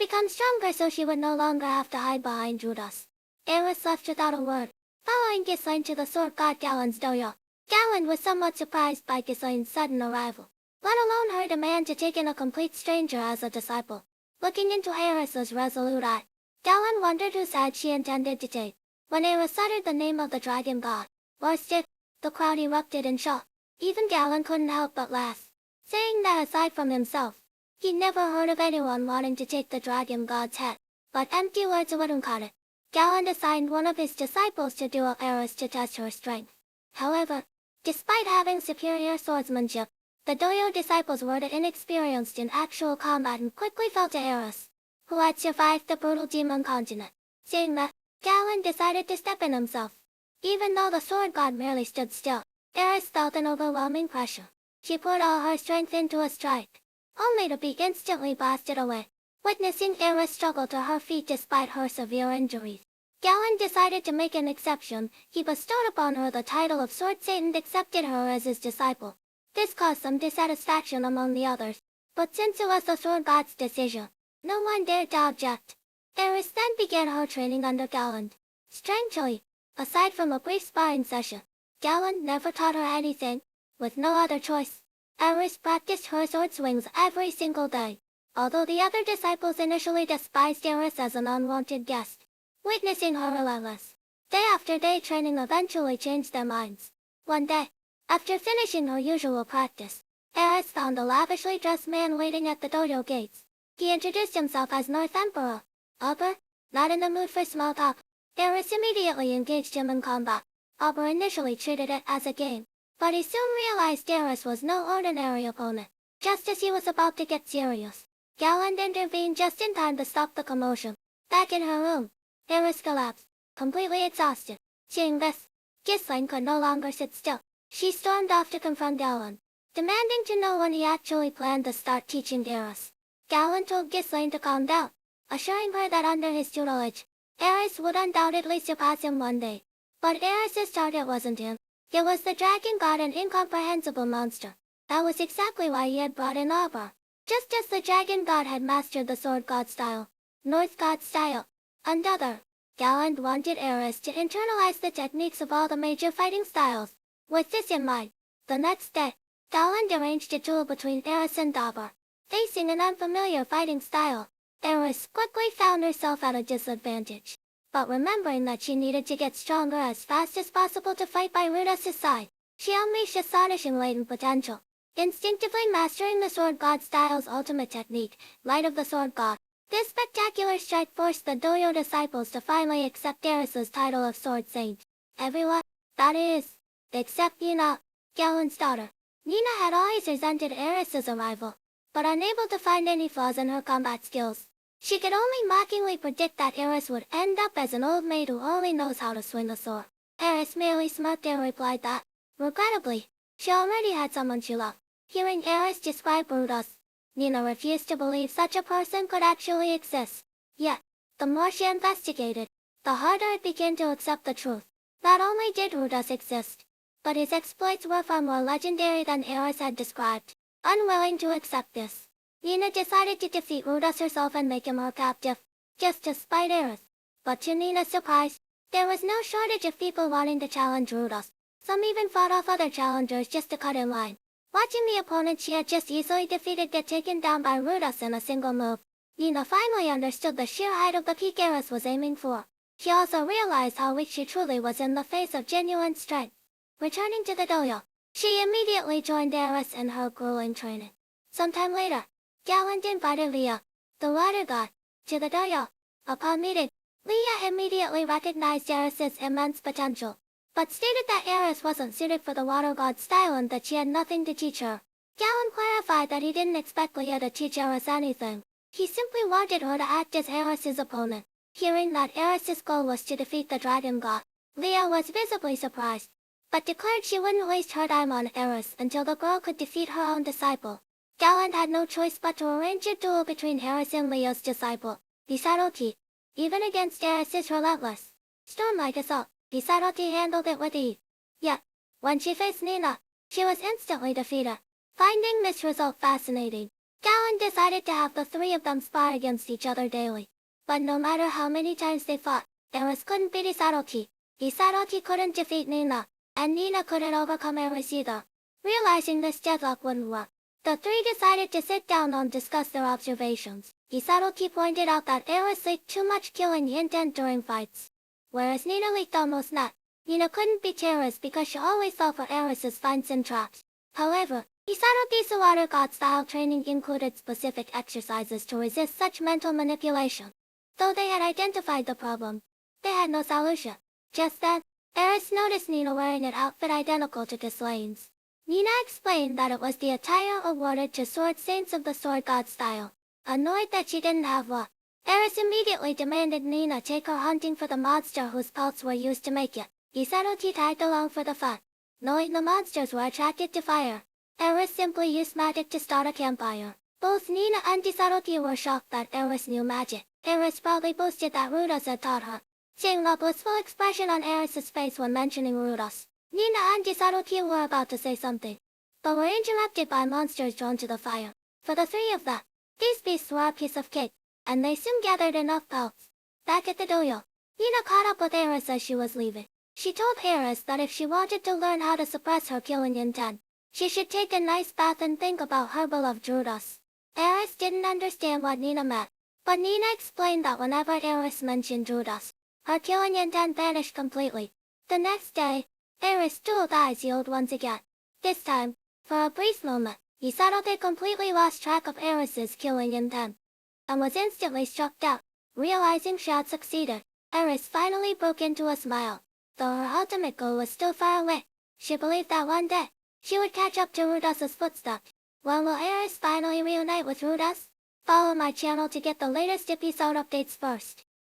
become stronger so she would no longer have to hide behind Rudeus. Eris left without a word, following Ghislaine to the sword god Galen's dojo. Galen was somewhat surprised by Ghislaine's sudden arrival, let alone her demand to take in a complete stranger as a disciple. Looking into Eris's resolute eye, Galen wondered whose side she intended to take. When Eris uttered the name of the dragon god, Worsted, the crowd erupted in shock. Even Galen couldn't help but laugh, saying that aside from himself, he'd never heard of anyone wanting to take the dragon god's head. But empty words wouldn't cut it. Galen assigned one of his disciples to duel Eris to test her strength. However, despite having superior swordsmanship, the dojo disciples were inexperienced in actual combat and quickly fell to Eris, who had survived the brutal demon continent. Seeing that, Galen decided to step in himself. Even though the sword god merely stood still, Eris felt an overwhelming pressure. She put all her strength into a strike, only to be instantly blasted away. Witnessing Eris struggle to her feet despite her severe injuries, Galen decided to make an exception. He bestowed upon her the title of Sword Saint and accepted her as his disciple. This caused some dissatisfaction among the others, but since it was the sword god's decision, no one dared to object. Eris then began her training under Galen. Strangely, aside from a brief sparring session, Galen never taught her anything. With no other choice, Eris practiced her sword swings every single day. Although the other disciples initially despised Eris as an unwanted guest, witnessing her relentless, day after day training eventually changed their minds. One day, after finishing her usual practice, Eris found a lavishly dressed man waiting at the dojo gates. He introduced himself as North Emperor. Aber, not in the mood for small talk, Eris immediately engaged him in combat. Aber initially treated it as a game, but he soon realized Eris was no ordinary opponent. Just as he was about to get serious, Galen intervened just in time to stop the commotion. Back in her room, Eris collapsed, completely exhausted. Seeing this, Ghislaine could no longer sit still. She stormed off to confront Galen, demanding to know when he actually planned to start teaching Eris. Galen told Ghislaine to calm down, assuring her that under his tutelage, Eris would undoubtedly surpass him one day. But Eris's target wasn't him. It was the dragon god, an incomprehensible monster. That was exactly why he had brought in Aber. Just as the dragon god had mastered the sword god style, North god style, and other, Galen wanted Eris to internalize the techniques of all the major fighting styles. With this in mind, the next day, Galen arranged a duel between Eris and Aber. Facing an unfamiliar fighting style, Eris quickly found herself at a disadvantage. But remembering that she needed to get stronger as fast as possible to fight by Rudeus' side, she unleashed astonishing latent potential, instinctively mastering the sword god style's ultimate technique, Light of the Sword God. This spectacular strike forced the dojo disciples to finally accept Eris's title of Sword Saint. Everyone, that is, except Nina, Galen's daughter. Nina had always resented Eris's arrival, but unable to find any flaws in her combat skills. She could only mockingly predict that Eris would end up as an old maid who only knows how to swing a sword. Eris merely smirked and replied that, regrettably, she already had someone she loved. Hearing Eris describe Rudeus, Nina refused to believe such a person could actually exist. Yet, the more she investigated, the harder it became to accept the truth. Not only did Rudeus exist, but his exploits were far more legendary than Eris had described. Unwilling to accept this, Nina decided to defeat Rudeus herself and make him her captive, just to spite Eris. But to Nina's surprise, there was no shortage of people wanting to challenge Rudeus. Some even fought off other challengers just to cut in line. Watching the opponent she had just easily defeated get taken down by Rudeus in a single move, Nina finally understood the sheer height of the peak Eris was aiming for. She also realized how weak she truly was in the face of genuine strength. Returning to the dojo, she immediately joined Eris in her grueling training. Sometime later, Galen invited Leah, the water god, to the dojo. Upon meeting, Leah immediately recognized Eris's immense potential, but stated that Eris wasn't suited for the water god style and that she had nothing to teach her. Galen clarified that he didn't expect Leah to teach Eris anything. He simply wanted her to act as Eris's opponent. Hearing that Eris's goal was to defeat the dragon god, Leah was visibly surprised, but declared she wouldn't waste her time on Eris until the girl could defeat her own disciple. Galen had no choice but to arrange a duel between Eris and Leah's disciple, Isaroti. Even against Eris's relentless, storm-like assault, Isaroti handled it with ease. Yet, when she faced Nina, she was instantly defeated. Finding this result fascinating, Galen decided to have the three of them spar against each other daily. But no matter how many times they fought, Eris couldn't beat Isaruki. Isaruki couldn't defeat Nina, and Nina couldn't overcome Eris either. Realizing this deadlock wouldn't work, the three decided to sit down and discuss their observations. Isaruki pointed out that Eris leaked too much killing intent during fights, whereas Nina leaked almost none. Nina couldn't beat Eris because she always fell for Eris's fints and traps. However, Isaruki's water god style training included specific exercises to resist such mental manipulation. Though they had identified the problem, they had no solution. Just then, Eris noticed Nina wearing an outfit identical to Ghislaine's. Nina explained that it was the attire awarded to sword saints of the sword god style. Annoyed that she didn't have one, Eris immediately demanded Nina take her hunting for the monster whose pelts were used to make it. Isaruki tagged along for the fun. Knowing the monsters were attracted to fire, Eris simply used magic to start a campfire. Both Nina and Isaruki were shocked that Eris knew magic. Eris proudly boasted that Rudeus had taught her, seeing a blissful expression on Eris's face when mentioning Rudeus. Nina and Isaruki were about to say something, but were interrupted by monsters drawn to the fire. For the three of them, these beasts were a piece of cake, and they soon gathered enough pelts. Back at the dojo, Nina caught up with Eris as she was leaving. She told Eris that if she wanted to learn how to suppress her killing intent, she should take a nice bath and think about her beloved Rudeus. Eris didn't understand what Nina meant, but Nina explained that whenever Eris mentioned Rudeus, her killing intent vanished completely. The next day, Eris' dual eyes healed once again. This time, for a brief moment, Isaruki completely lost track of Eris's killing intent, and was instantly struck down. Realizing she had succeeded, Eris finally broke into a smile. Though her ultimate goal was still far away, she believed that one day, she would catch up to Rudeus' footsteps. When will Eris finally reunite with Rudeus? Follow my channel to get the latest episode updates first.